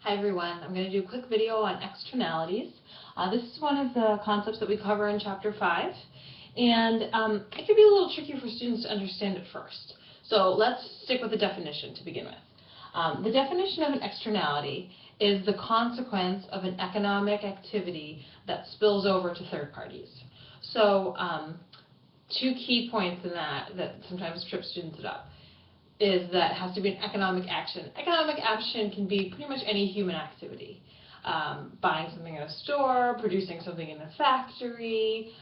Hi everyone, I'm going to do a quick video on externalities. This is one of the concepts that we cover in Chapter 5, and it can be a little tricky for students to understand at first. So let's stick with the definition to begin with. The definition of an externality is the consequence of an economic activity that spills over to third parties. So two key points in that sometimes trip students up is that it has to be an economic action. Economic action can be pretty much any human activity. Buying something at a store, producing something in a factory,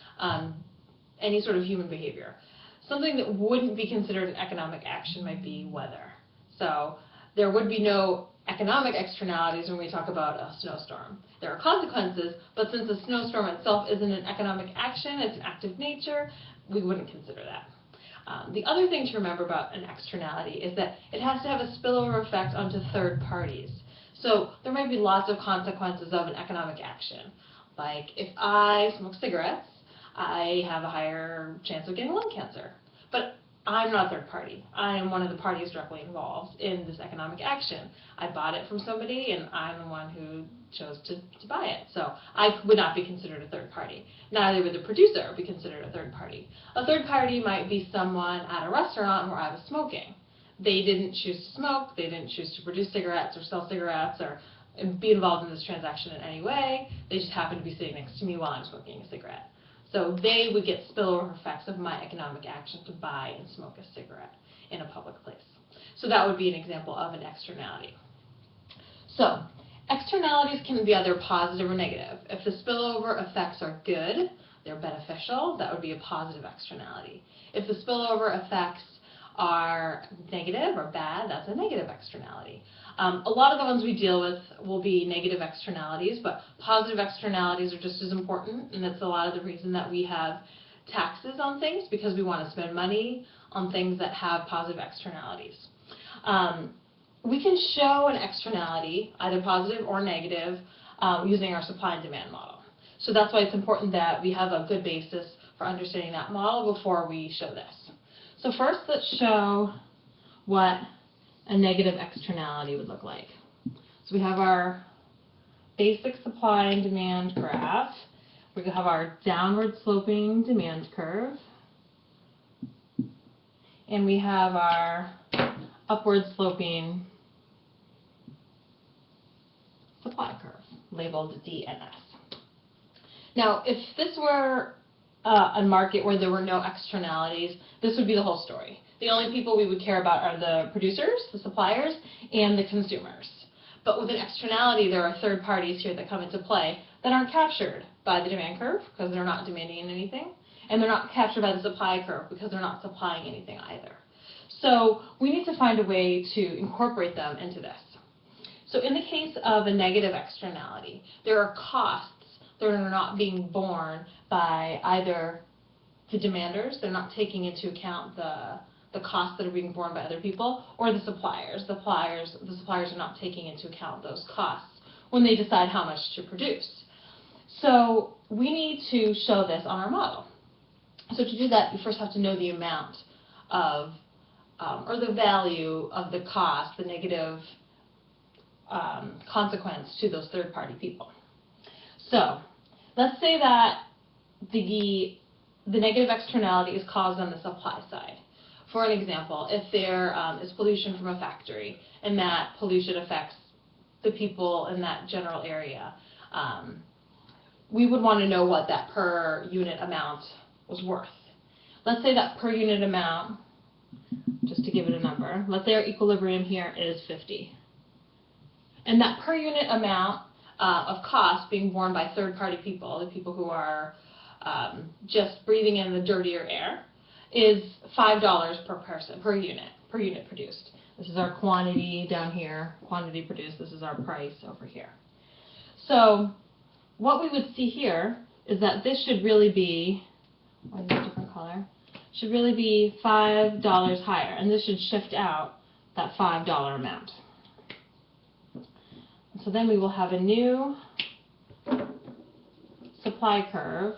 any sort of human behavior. Something that wouldn't be considered an economic action might be weather. So there would be no economic externalities when we talk about a snowstorm. There are consequences, but since a snowstorm itself isn't an economic action, it's an act of nature, we wouldn't consider that. The other thing to remember about an externality is that it has to have a spillover effect onto third parties. So there might be lots of consequences of an economic action. Like if I smoke cigarettes, I have a higher chance of getting lung cancer. But I'm not a third party. I am one of the parties directly involved in this economic action. I bought it from somebody and I'm the one who chose to buy it. So I would not be considered a third party. Neither would the producer be considered a third party. A third party might be someone at a restaurant where I was smoking. They didn't choose to smoke, they didn't choose to produce cigarettes or sell cigarettes or be involved in this transaction in any way. They just happened to be sitting next to me while I'm smoking a cigarette. So they would get spillover effects of my economic action to buy and smoke a cigarette in a public place. So that would be an example of an externality. So externalities can be either positive or negative. If the spillover effects are good, they're beneficial, that would be a positive externality. If the spillover effects are negative or bad, that's a negative externality. A lot of the ones we deal with will be negative externalities, but positive externalities are just as important, and that's a lot of the reason that we have taxes on things, because we want to spend money on things that have positive externalities. We can show an externality, either positive or negative, using our supply and demand model. So that's why it's important that we have a good basis for understanding that model before we show this. So first, let's show what a negative externality would look like. So we have our basic supply and demand graph. We have our downward sloping demand curve. And we have our upward sloping supply curve, labeled D and S. Now, if this were a market where there were no externalities, this would be the whole story. The only people we would care about are the producers, the suppliers, and the consumers. But with an externality, there are third parties here that come into play that aren't captured by the demand curve because they're not demanding anything, and they're not captured by the supply curve because they're not supplying anything either. So we need to find a way to incorporate them into this. So in the case of a negative externality, there are costs that are not being borne by either the demanders, they're not taking into account the costs that are being borne by other people, or the suppliers. The suppliers are not taking into account those costs when they decide how much to produce. So we need to show this on our model. So to do that, you first have to know the amount of, or the value of the cost, the negative consequence to those third-party people. So let's say that the negative externality is caused on the supply side. For an example, if there is pollution from a factory and that pollution affects the people in that general area, we would want to know what that per unit amount was worth. Let's say that per unit amount, just to give it a number, let's say our equilibrium here is 50. And that per unit amount of cost being borne by third-party people, the people who are just breathing in the dirtier air, is $5 per person, per unit produced. This is our quantity down here, quantity produced. This is our price over here. So what we would see here is that this should really be, why is it a different color? Should really be $5 higher, and this should shift out that $5 amount. So then we will have a new supply curve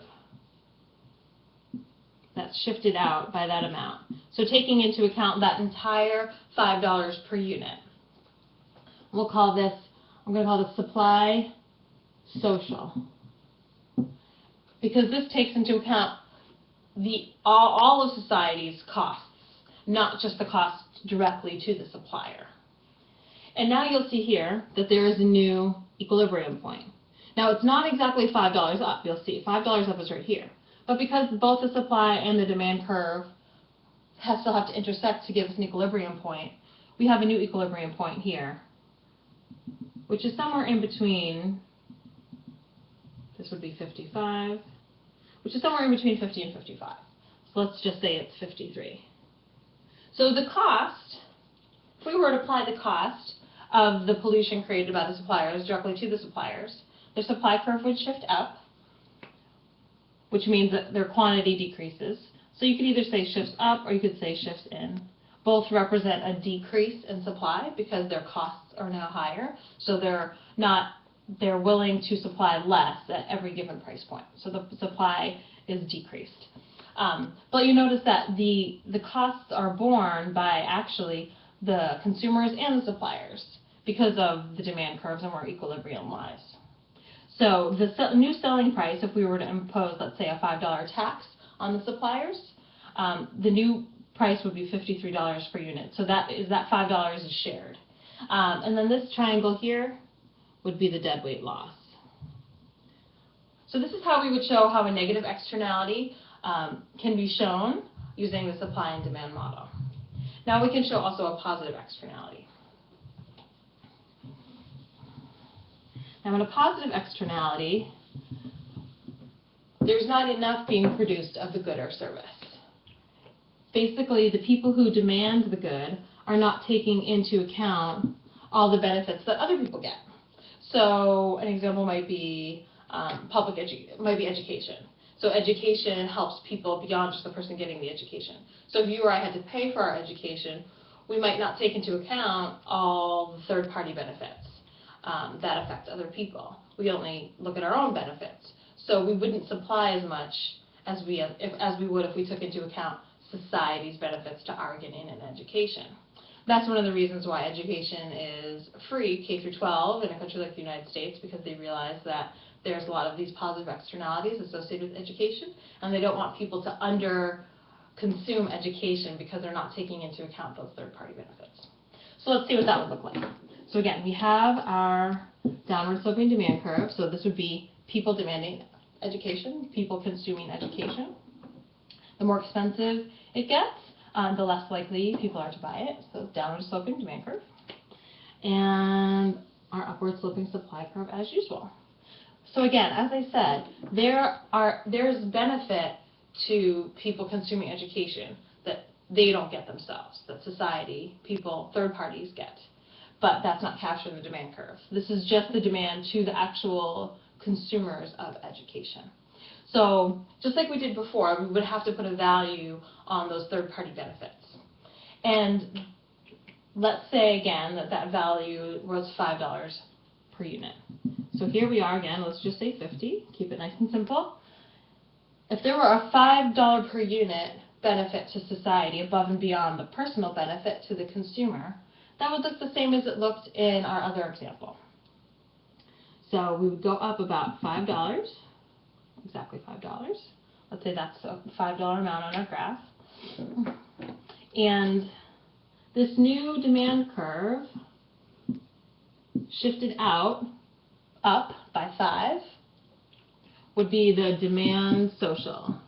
that's shifted out by that amount. So taking into account that entire $5 per unit. We'll call this I'm going to call this supply social, because this takes into account all of society's costs, not just the cost directly to the supplier. And now you'll see here that there is a new equilibrium point. Now it's not exactly $5 up, you'll see. $5 up is right here. But because both the supply and the demand curve still have to intersect to give us an equilibrium point, we have a new equilibrium point here, which is somewhere in between, this would be 55, which is somewhere in between 50 and 55. So let's just say it's 53. So the cost, if we were to apply the cost of the pollution created by the suppliers directly to the suppliers, their supply curve would shift up, which means that their quantity decreases. So you could either say shifts up or you could say shifts in. Both represent a decrease in supply because their costs are now higher, so they're willing to supply less at every given price point. So the supply is decreased. But you notice that the costs are borne by actually the consumers and the suppliers because of the demand curves and where equilibrium lies. So the new selling price, if we were to impose, let's say, a $5 tax on the suppliers, the new price would be $53 per unit. So that $5 is shared. And then this triangle here would be the deadweight loss. So this is how we would show how a negative externality can be shown using the supply and demand model. Now we can show also a positive externality. Now in a positive externality, there's not enough being produced of the good or service. Basically, the people who demand the good are not taking into account all the benefits that other people get. So an example might be education. So education helps people beyond just the person getting the education. So if you or I had to pay for our education, we might not take into account all the third-party benefits that affect other people. We only look at our own benefits. So we wouldn't supply as much as we would if we took into account society's benefits to our getting an education. That's one of the reasons why education is free, K through 12, in a country like the United States, because they realize that there's a lot of these positive externalities associated with education, and they don't want people to under-consume education because they're not taking into account those third-party benefits. So let's see what that would look like. So again, we have our downward sloping demand curve, so this would be people demanding education, people consuming education. The more expensive it gets, the less likely people are to buy it, so downward sloping demand curve. And our upward sloping supply curve as usual. So again, as I said, there's benefit to people consuming education that they don't get themselves, that society, people, third parties get. But that's not captured in the demand curve. This is just the demand to the actual consumers of education. So just like we did before, we would have to put a value on those third-party benefits. And let's say again that value was $5 per unit. So here we are again, let's just say 50, keep it nice and simple. If there were a $5 per unit benefit to society above and beyond the personal benefit to the consumer, that would look the same as it looked in our other example. So we would go up about $5, exactly $5. Let's say that's a $5 amount on our graph. And this new demand curve shifted up by 5 would be the demand social,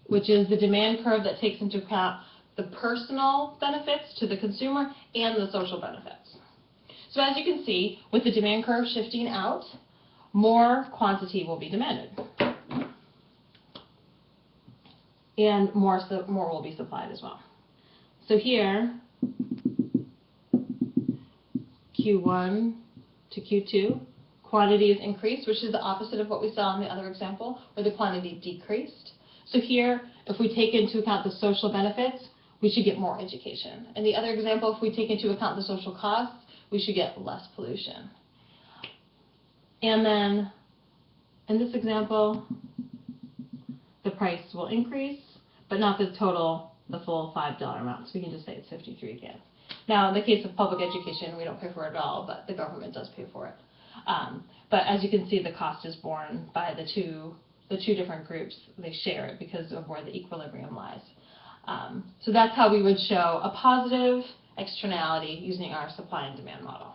which is the demand curve that takes into account the personal benefits to the consumer and the social benefits. So as you can see, with the demand curve shifting out, more quantity will be demanded. And more will be supplied as well. So here, Q1 to Q2, quantity is increased, which is the opposite of what we saw in the other example, where the quantity decreased. So here, if we take into account the social benefits, we should get more education. In the other example, if we take into account the social costs, we should get less pollution. And then, in this example, the price will increase, but not the full $5 amount. So we can just say it's 53 again. Now, in the case of public education, we don't pay for it at all, but the government does pay for it. But as you can see, the cost is borne by the two different groups. They share it because of where the equilibrium lies. So that's how we would show a positive externality using our supply and demand model.